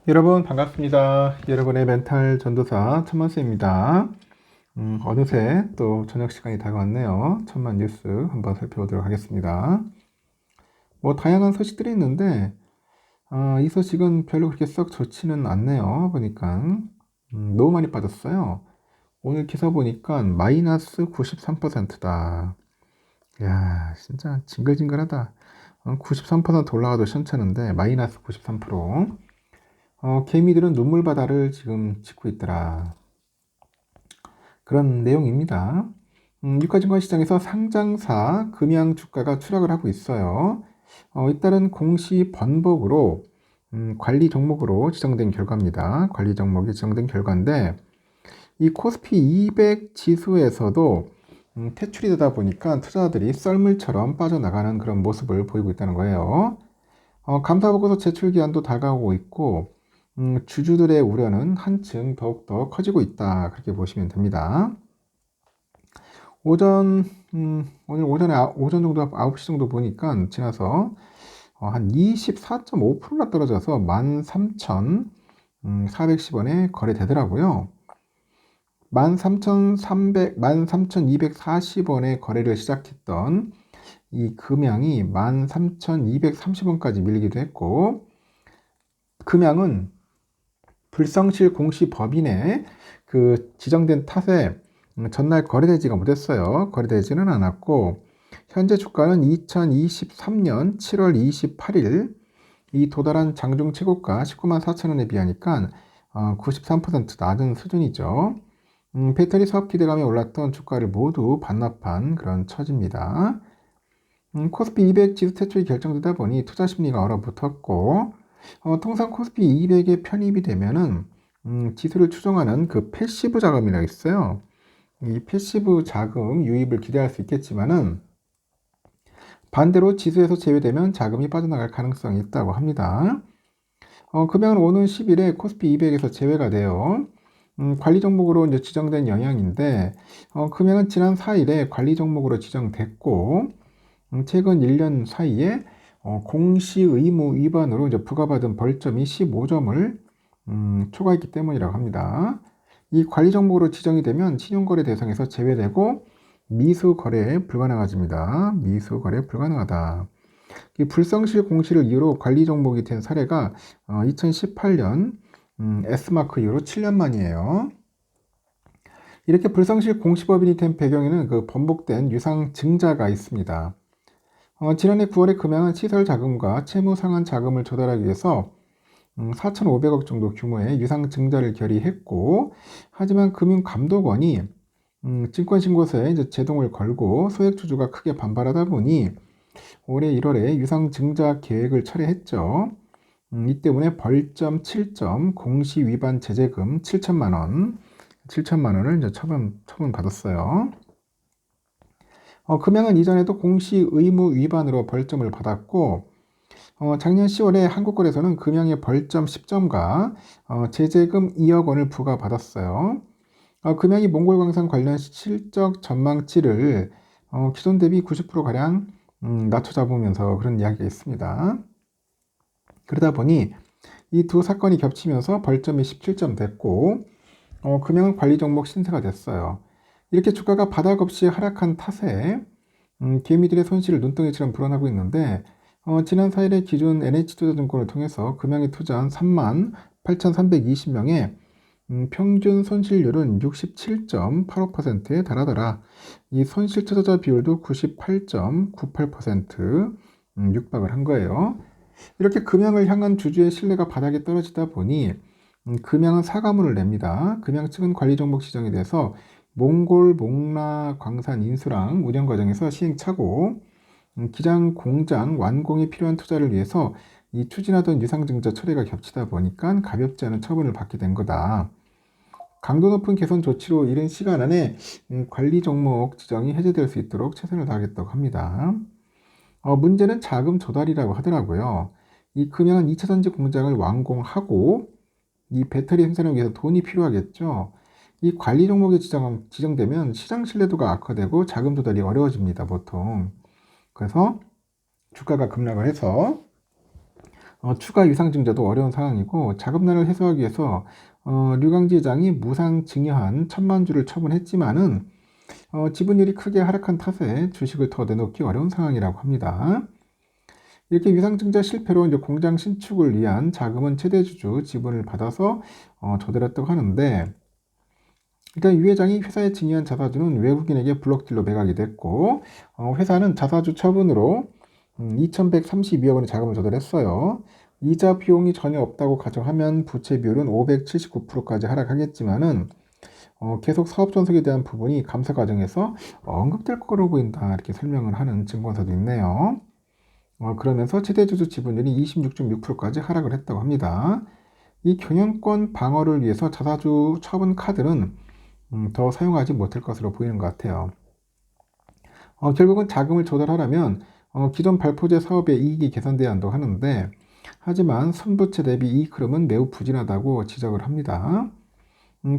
여러분 반갑습니다. 여러분의 멘탈 전도사 천만수입니다. 어느새 또 저녁 시간이 다가왔네요. 천만 뉴스 한번 살펴보도록 하겠습니다. 다양한 소식들이 있는데 이 소식은 별로 그렇게 썩 좋지는 않네요. 보니까 너무 많이 빠졌어요. 오늘 기사 보니까 마이너스 93%다. 야, 진짜 징글징글하다. 93% 올라가도 시원찮은데 마이너스 93%. 개미들은 눈물바다를 지금 짓고 있더라. 그런 내용입니다. 유가증권시장에서 상장사 금양 주가가 추락을 하고 있어요. 잇따른 공시 번복으로 관리 종목으로 지정된 결과입니다. 관리 종목이 지정된 결과인데 이 코스피 200 지수에서도 퇴출이 되다 보니까 투자자들이 썰물처럼 빠져나가는 그런 모습을 보이고 있다는 거예요. 감사보고서 제출 기한도 다가오고 있고 주주들의 우려는 한층 더욱더 커지고 있다. 그렇게 보시면 됩니다. 오늘 오전 정도 9시 정도 보니까 지나서 한 24.5%나 떨어져서 13,410원에 거래되더라고요. 13,240원에 거래를 시작했던 이 금양이 13,230원까지 밀리기도 했고, 금양은 불성실 공시 법인에 그 지정된 탓에 전날 거래되지가 못했어요. 거래되지는 않았고, 현재 주가는 2023년 7월 28일 이 도달한 장중 최고가 19만 4천원에 비하니까 93% 낮은 수준이죠. 배터리 사업 기대감에 올랐던 주가를 모두 반납한 그런 처지입니다. 코스피 200 지수 퇴출이 결정되다 보니 투자 심리가 얼어붙었고, 통상 코스피 200에 편입이 되면은 지수를 추종하는 그 패시브 자금이라고 있어요. 이 패시브 자금 유입을 기대할 수 있겠지만은 반대로 지수에서 제외되면 자금이 빠져나갈 가능성이 있다고 합니다. 금양은 오는 10일에 코스피 200에서 제외가 돼요. 관리 종목으로 이제 지정된 영향인데, 금양은 지난 4일에 관리 종목으로 지정됐고, 최근 1년 사이에 공시 의무 위반으로 이제 부과받은 벌점이 15점을 초과했기 때문이라고 합니다. 이 관리 종목으로 지정이 되면 신용거래 대상에서 제외되고 미수거래에 불가능해집니다. 미수거래 불가능하다. 이 불성실 공시를 이유로 관리 종목이 된 사례가 2018년 S마크 이후로 7년 만이에요. 이렇게 불성실 공시법인이 된 배경에는 그 번복된 유상 증자가 있습니다. 지난해 9월에 금양은 시설 자금과 채무 상환 자금을 조달하기 위해서 4,500억 정도 규모의 유상 증자를 결의했고, 하지만 금융감독원이 증권신고서에 이제 제동을 걸고 소액주주가 크게 반발하다 보니 올해 1월에 유상 증자 계획을 철회했죠. 이 때문에 벌점 7점, 공시 위반 제재금 7천만 원을 이제 처분 받았어요. 금양은 이전에도 공시 의무 위반으로 벌점을 받았고, 작년 10월에 한국거래소는 금양의 벌점 10점과 제재금 2억 원을 부과받았어요. 금양이 몽골광산 관련 실적 전망치를 기존 대비 90%가량 낮춰 잡으면서 그런 이야기가 있습니다. 그러다 보니 이 두 사건이 겹치면서 벌점이 17점 됐고, 금양은 관리 종목 신세가 됐어요. 이렇게 주가가 바닥 없이 하락한 탓에 개미들의 손실을 눈덩이처럼 불어나고 있는데, 지난 4일에 기준 NH투자증권을 통해서 금양에 투자한 38,320명의 평균 손실률은 67.85%에 달하더라. 이 손실 투자자 비율도 98.98% 육박을 한 거예요. 이렇게 금양을 향한 주주의 신뢰가 바닥에 떨어지다 보니 금양은 사과문을 냅니다. 금양 측은 관리 종목 지정에 대해서 몽골 몽라 광산 인수랑 운영 과정에서 시행착오, 기장 공장 완공에 필요한 투자를 위해서 이 추진하던 유상증자 철회가 겹치다 보니까 가볍지 않은 처분을 받게 된 거다. 강도 높은 개선 조치로 이른 시간 안에 관리 종목 지정이 해제될 수 있도록 최선을 다하겠다고 합니다. 문제는 자금 조달이라고 하더라고요. 이 금양은 2차 전지 공장을 완공하고 이 배터리 생산을 위해서 돈이 필요하겠죠. 이 관리 종목에 지정되면 시장 신뢰도가 악화되고 자금 조달이 어려워집니다, 보통. 그래서 주가가 급락을 해서 추가 유상증자도 어려운 상황이고 자금난을 해소하기 위해서 류강지 회장이 무상증여한 1,000만 주를 처분했지만은 지분율이 크게 하락한 탓에 주식을 더 내놓기 어려운 상황이라고 합니다. 이렇게 유상증자 실패로 이제 공장 신축을 위한 자금은 최대주주 지분을 받아서 조달했다고 하는데, 일단 유 회장이 회사에 증여한 자사주는 외국인에게 블록딜로 매각이 됐고, 회사는 자사주 처분으로 2,132억 원의 자금을 조달했어요. 이자 비용이 전혀 없다고 가정하면 부채 비율은 579%까지 하락하겠지만은 계속 사업 전속에 대한 부분이 감사 과정에서 언급될 거로 보인다, 이렇게 설명을 하는 증권사도 있네요. 그러면서 최대주주 지분율이 26.6%까지 하락을 했다고 합니다. 이 경영권 방어를 위해서 자사주 처분 카드는 더 사용하지 못할 것으로 보이는 것 같아요. 결국은 자금을 조달하려면 기존 발포제 사업의 이익이 개선돼야 한다고 하는데, 하지만 선부채 대비 이익 흐름은 매우 부진하다고 지적을 합니다.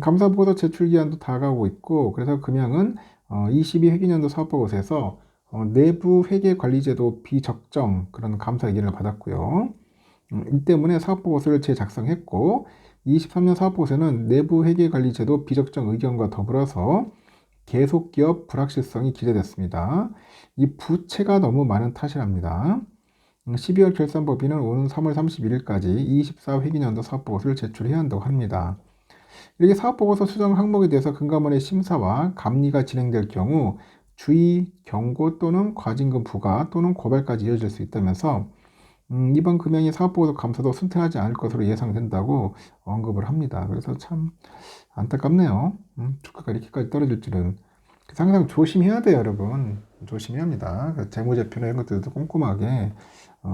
감사보고서 제출 기한도 다가오고 있고, 그래서 금양은 22 회계년도 사업보고서에서 내부 회계관리제도 비적정 그런 감사 의견을 받았고요. 이 때문에 사업보고서를 재작성했고, 23년 사업보고서는 내부 회계관리제도 비적정 의견과 더불어서 계속기업 불확실성이 기재됐습니다. 이 부채가 너무 많은 탓이랍니다. 12월 결산법인은 오는 3월 31일까지 24 회계년도 사업보고서를 제출해야 한다고 합니다. 이렇게 사업보고서 수정 항목에 대해서 금감원의 심사와 감리가 진행될 경우 주의, 경고 또는 과징금 부과 또는 고발까지 이어질 수 있다면서 이번 금양의 사업보고서 감사도 순탄하지 않을 것으로 예상된다고 언급을 합니다. 그래서 참 안타깝네요. 주가가 이렇게까지 떨어질 줄은. 그래서 항상 조심해야 돼요, 여러분. 조심해야 합니다. 재무제표나 이런 것들도 꼼꼼하게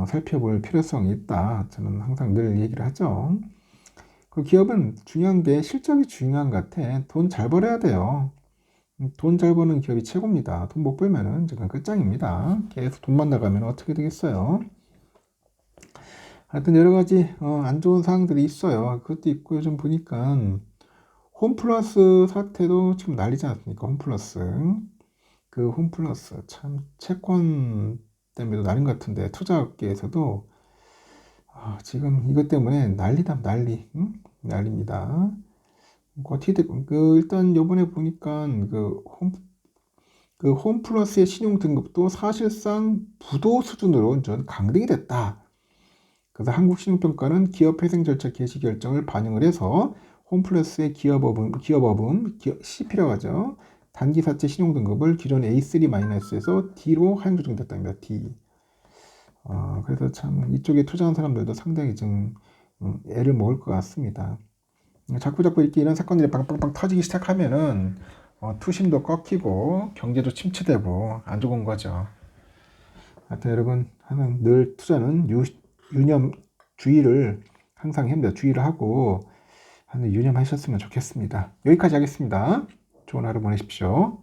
살펴볼 필요성이 있다. 저는 항상 늘 얘기를 하죠. 그 기업은 중요한 게 실적이 중요한 것 같아. 돈 잘 벌어야 돼요. 돈 잘 버는 기업이 최고입니다. 돈 못 벌면은 지금 끝장입니다. 계속 돈만 나가면 어떻게 되겠어요? 하여튼 여러 가지 안 좋은 사항들이 있어요. 그것도 있고 요즘 보니까 홈플러스 사태도 지금 난리지 않습니까? 홈플러스. 그 홈플러스 참 채권 때문에도 난리 같은데 투자업계에서도 지금 이것 때문에 난리다 난리. 난리입니다. 어떻게 일단 요번에 보니까 그 홈플러스의 신용 등급도 사실상 부도 수준으로 좀 강등이 됐다. 그래서 한국신용평가는 기업회생 절차 개시 결정을 반영을 해서 홈플러스의 기업업음 CP라고 하죠. 단기사채 신용등급을 기존 A3-에서 D로 하향 조정됐답니다. D. 그래서 참 이쪽에 투자한 사람들도 상당히 좀 애를 먹을 것 같습니다. 자꾸 이렇게 이런 사건들이 빵빵빵 터지기 시작하면은 투심도 꺾이고 경제도 침체되고 안 좋은 거죠. 하여튼 여러분 항상 늘 투자는 유념 주의를 항상 합니다. 주의를 하고 유념하셨으면 좋겠습니다. 여기까지 하겠습니다. 좋은 하루 보내십시오.